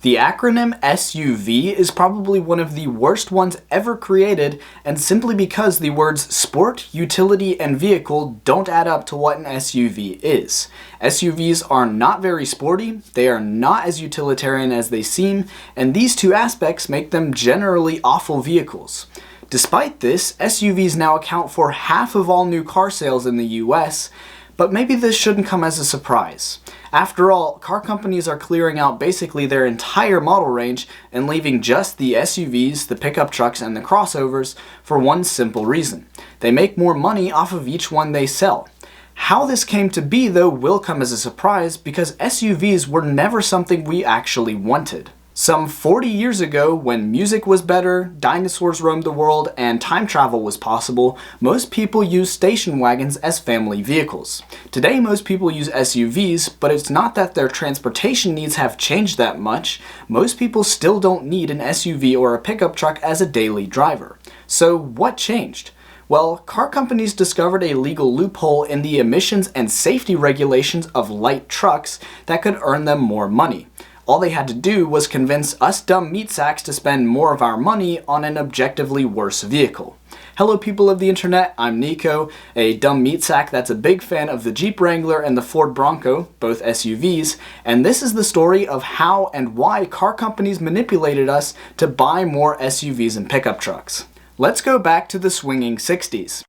The acronym SUV is probably one of the worst ones ever created, and simply because the words sport, utility, and vehicle don't add up to what an SUV is. SUVs are not very sporty, they are not as utilitarian as they seem, and these two aspects make them generally awful vehicles. Despite this, SUVs now account for half of all new car sales in the US, but maybe this shouldn't come as a surprise. After all, car companies are clearing out basically their entire model range and leaving just the SUVs, the pickup trucks, and the crossovers for one simple reason. They make more money off of each one they sell. How this came to be, though, will come as a surprise because SUVs were never something we actually wanted. Some 40 years ago, when music was better, dinosaurs roamed the world, and time travel was possible, most people used station wagons as family vehicles. Today, most people use SUVs, but it's not that their transportation needs have changed that much. Most people still don't need an SUV or a pickup truck as a daily driver. So what changed? Well, car companies discovered a legal loophole in the emissions and safety regulations of light trucks that could earn them more money. All they had to do was convince us dumb meat sacks to spend more of our money on an objectively worse vehicle. Hello people of the internet, I'm Nico, a dumb meat sack that's a big fan of the Jeep Wrangler and the Ford Bronco, both SUVs, and this is the story of how and why car companies manipulated us to buy more SUVs and pickup trucks. Let's go back to the swinging 60s.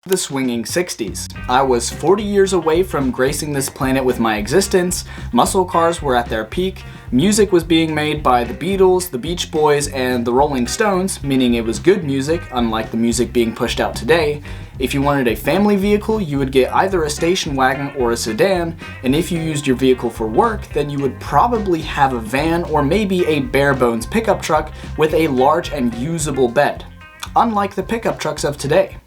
The swinging 60s. I was 40 years away from gracing this planet with my existence, muscle cars were at their peak, music was being made by the Beatles, the Beach Boys, and the Rolling Stones, meaning it was good music, unlike the music being pushed out today. If you wanted a family vehicle, you would get either a station wagon or a sedan, and if you used your vehicle for work, then you would probably have a van or maybe a bare bones pickup truck with a large and usable bed, unlike the pickup trucks of today.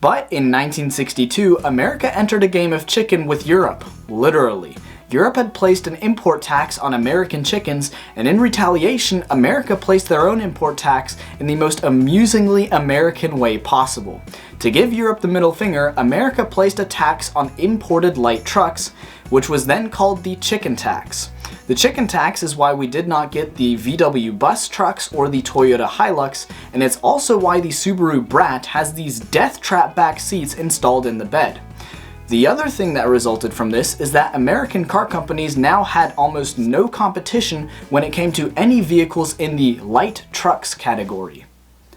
But in 1962, America entered a game of chicken with Europe, literally. Europe had placed an import tax on American chickens, and in retaliation, America placed their own import tax in the most amusingly American way possible. To give Europe the middle finger, America placed a tax on imported light trucks, which was then called the chicken tax. The chicken tax is why we did not get the VW bus trucks or the Toyota Hilux, and it's also why the Subaru Brat has these death trap back seats installed in the bed. The other thing that resulted from this is that American car companies now had almost no competition when it came to any vehicles in the light trucks category.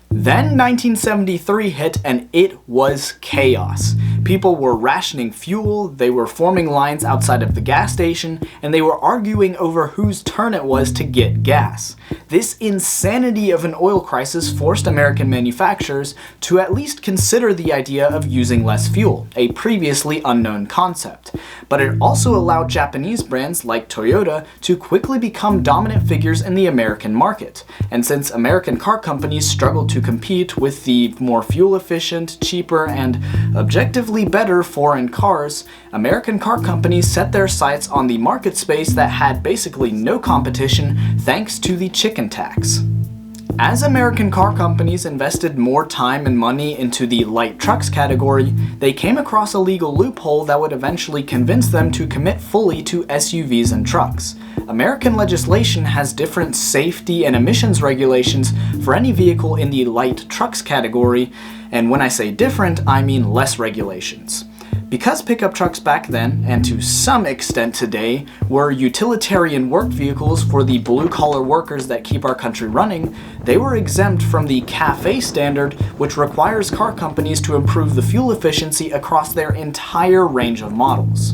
Then 1973 hit and it was chaos. People were rationing fuel, they were forming lines outside of the gas station, and they were arguing over whose turn it was to get gas. This insanity of an oil crisis forced American manufacturers to at least consider the idea of using less fuel, a previously unknown concept. But it also allowed Japanese brands like Toyota to quickly become dominant figures in the American market. And since American car companies struggled to compete with the more fuel-efficient, cheaper, and objectively better foreign cars, American car companies set their sights on the market space that had basically no competition thanks to the chicken tax. As American car companies invested more time and money into the light trucks category, they came across a legal loophole that would eventually convince them to commit fully to SUVs and trucks. American legislation has different safety and emissions regulations for any vehicle in the light trucks category, and when I say different, I mean less regulations. Because pickup trucks back then, and to some extent today, were utilitarian work vehicles for the blue-collar workers that keep our country running, they were exempt from the CAFE standard, which requires car companies to improve the fuel efficiency across their entire range of models.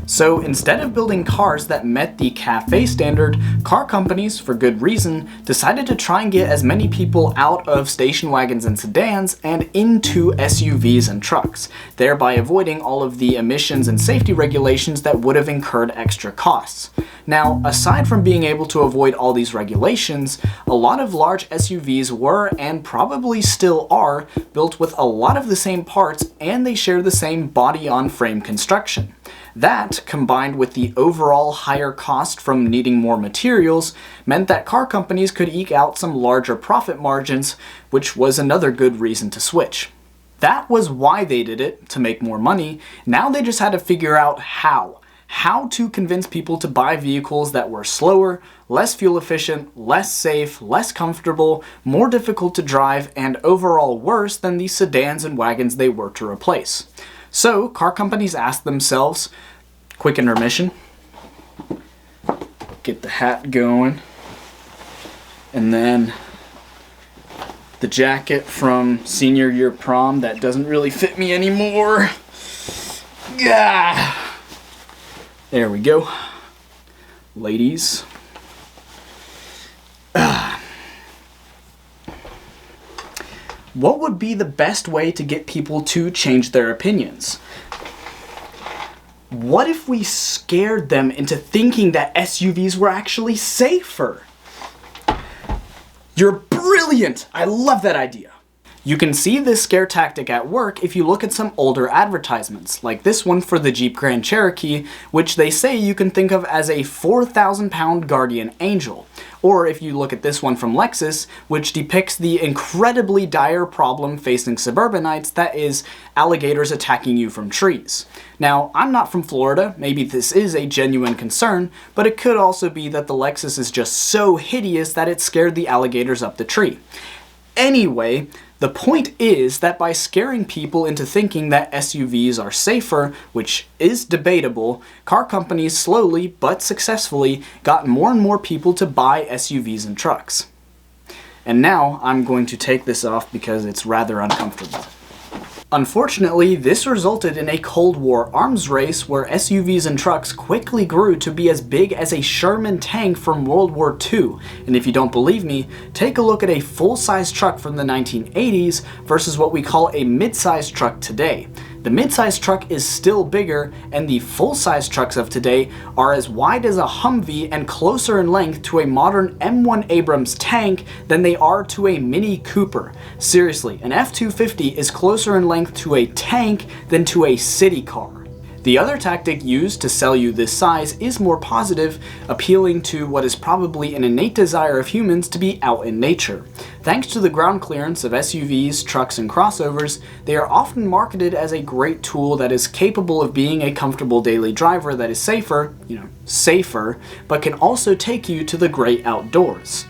So instead of building cars that met the CAFE standard, car companies, for good reason, decided to try and get as many people out of station wagons and sedans and into SUVs and trucks, thereby avoiding all of the emissions and safety regulations that would have incurred extra costs. Now, aside from being able to avoid all these regulations, a lot of large SUVs were, and probably still are, built with a lot of the same parts, and they share the same body-on-frame construction. That, combined with the overall higher cost from needing more materials, meant that car companies could eke out some larger profit margins, which was another good reason to switch. That was why they did it, to make more money. Now they just had to figure out how. How to convince people to buy vehicles that were slower, less fuel efficient, less safe, less comfortable, more difficult to drive, and overall worse than the sedans and wagons they were to replace. So, car companies asked themselves, quick intermission, get the hat going, and then the jacket from senior year prom that doesn't really fit me anymore. Yeah. There we go. Ladies. What would be the best way to get people to change their opinions? What if we scared them into thinking that SUVs were actually safer? You're brilliant! I love that idea. You can see this scare tactic at work if you look at some older advertisements, like this one for the Jeep Grand Cherokee, which they say you can think of as a 4,000-pound guardian angel. Or if you look at this one from Lexus, which depicts the incredibly dire problem facing suburbanites, that is, alligators attacking you from trees. Now, I'm not from Florida, maybe this is a genuine concern, but it could also be that the Lexus is just so hideous that it scared the alligators up the tree. Anyway, the point is that by scaring people into thinking that SUVs are safer, which is debatable, car companies slowly but successfully got more and more people to buy SUVs and trucks. And now I'm going to take this off because it's rather uncomfortable. Unfortunately, this resulted in a Cold War arms race where SUVs and trucks quickly grew to be as big as a Sherman tank from World War II. And if you don't believe me, take a look at a full-size truck from the 1980s versus what we call a mid-size truck today. The mid-size truck is still bigger, and the full-size trucks of today are as wide as a Humvee and closer in length to a modern M1 Abrams tank than they are to a Mini Cooper. Seriously, an F-250 is closer in length to a tank than to a city car. The other tactic used to sell you this size is more positive, appealing to what is probably an innate desire of humans to be out in nature. Thanks to the ground clearance of SUVs, trucks, and crossovers, they are often marketed as a great tool that is capable of being a comfortable daily driver that is safer, but can also take you to the great outdoors.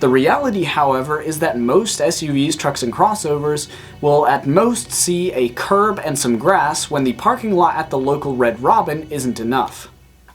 The reality, however, is that most SUVs, trucks, and crossovers will at most see a curb and some grass when the parking lot at the local Red Robin isn't enough.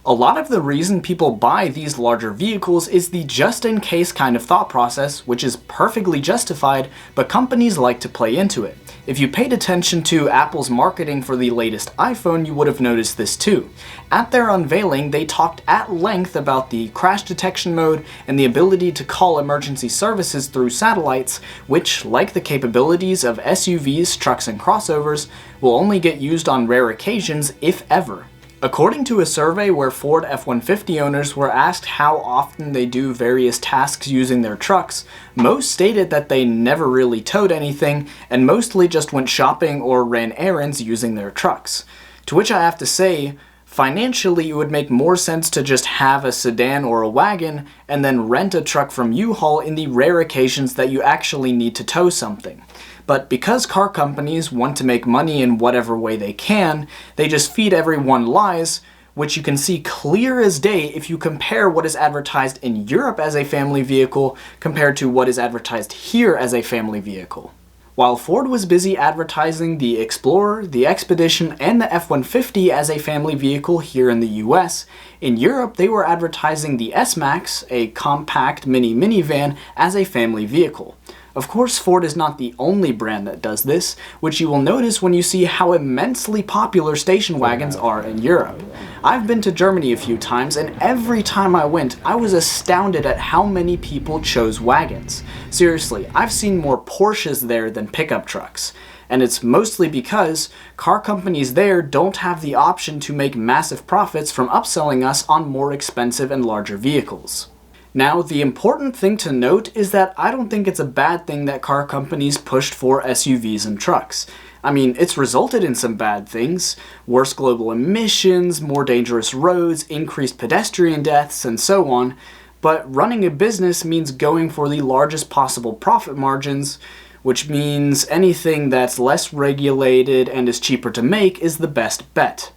A lot of the reason people buy these larger vehicles is the just-in-case kind of thought process, which is perfectly justified, but companies like to play into it. If you paid attention to Apple's marketing for the latest iPhone, you would have noticed this too. At their unveiling, they talked at length about the crash detection mode and the ability to call emergency services through satellites, which, like the capabilities of SUVs, trucks, and crossovers, will only get used on rare occasions, if ever. According to a survey where Ford F-150 owners were asked how often they do various tasks using their trucks, most stated that they never really towed anything and mostly just went shopping or ran errands using their trucks. To which I have to say, financially it would make more sense to just have a sedan or a wagon and then rent a truck from U-Haul in the rare occasions that you actually need to tow something. But because car companies want to make money in whatever way they can, they just feed everyone lies, which you can see clear as day if you compare what is advertised in Europe as a family vehicle compared to what is advertised here as a family vehicle. While Ford was busy advertising the Explorer, the Expedition, and the F-150 as a family vehicle here in the US, in Europe they were advertising the S-Max, a compact mini minivan, as a family vehicle. Of course, Ford is not the only brand that does this, which you will notice when you see how immensely popular station wagons are in Europe. I've been to Germany a few times, and every time I went, I was astounded at how many people chose wagons. Seriously, I've seen more Porsches there than pickup trucks. And it's mostly because car companies there don't have the option to make massive profits from upselling us on more expensive and larger vehicles. Now, the important thing to note is that I don't think it's a bad thing that car companies pushed for SUVs and trucks. I mean, it's resulted in some bad things: worse global emissions, more dangerous roads, increased pedestrian deaths, and so on. But running a business means going for the largest possible profit margins, which means anything that's less regulated and is cheaper to make is the best bet.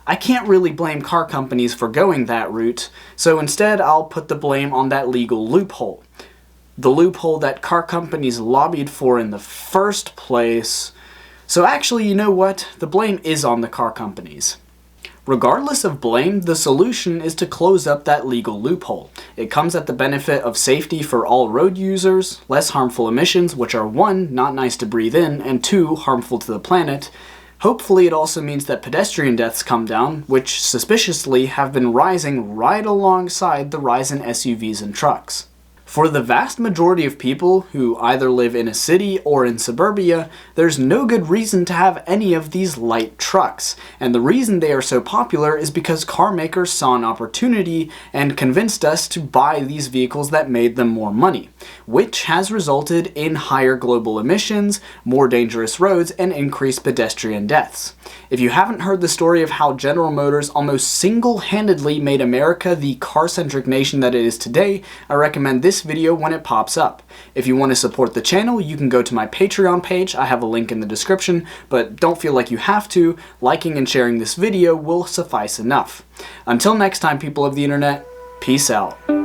I can't really blame car companies for going that route, so instead I'll put the blame on that legal loophole. The loophole that car companies lobbied for in the first place. So actually, you know what? The blame is on the car companies. Regardless of blame, the solution is to close up that legal loophole. It comes at the benefit of safety for all road users, less harmful emissions, which are 1, not nice to breathe in, and 2, harmful to the planet. Hopefully it also means that pedestrian deaths come down, which suspiciously have been rising right alongside the rise in SUVs and trucks. For the vast majority of people who either live in a city or in suburbia, there's no good reason to have any of these light trucks, and the reason they are so popular is because car makers saw an opportunity and convinced us to buy these vehicles that made them more money, which has resulted in higher global emissions, more dangerous roads, and increased pedestrian deaths. If you haven't heard the story of how General Motors almost single-handedly made America the car-centric nation that it is today, I recommend this video when it pops up. If you want to support the channel, you can go to my Patreon page. I have a link in the description, but don't feel like you have to. Liking and sharing this video will suffice enough. Until next time, people of the internet, peace out.